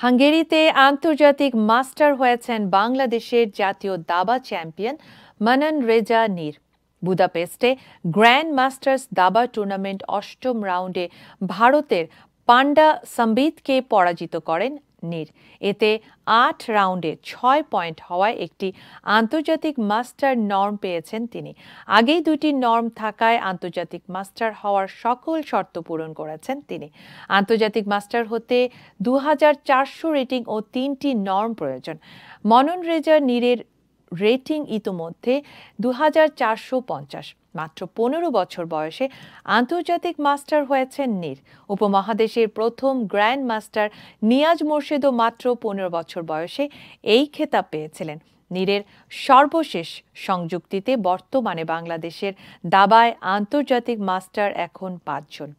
হাঙ্গেরিতে আন্তর্জাতিক মাস্টার হয়েছেন বাংলাদেশের জাতীয় দাবা চ্যাম্পিয়ন মানান রেজা নীর। বুদাপেস্টে গ্র্যান্ড মাস্টার্স দাবা টুর্নামেন্ট অষ্টম রাউন্ডে ভারতের পান্ডা সম্বিতকে পরাজিত করেন নীর। এতে ৮ রাউন্ডে ৬ পয়েন্ট হওয়ায় একটি আন্তর্জাতিক মাস্টার নর্ম পেয়েছেন তিনি। আগেই ২টি নর্ম থাকায় আন্তর্জাতিক মাস্টার হওয়ার সকল শর্ত পূরণ করেছেন তিনি। আন্তর্জাতিক মাস্টার হতে ২৪০০ রেটিং ও ৩টি নর্ম প্রয়োজন। মনন রেজা নীরের রেটিং ইতোমধ্যে ২৪৫০। মাত্র ১৫ বছর বয়সে আন্তর্জাতিক মাস্টার হয়েছেন নীর। উপমহাদেশের প্রথম গ্র্যান্ড মাস্টার নিয়াজ মোর্শেদও মাত্র ১৫ বছর বয়সে এই খেতাব পেয়েছিলেন। নীরের সর্বশেষ সংযুক্তিতে বর্তমানে বাংলাদেশের দাবায় আন্তর্জাতিক মাস্টার এখন ৫ জন।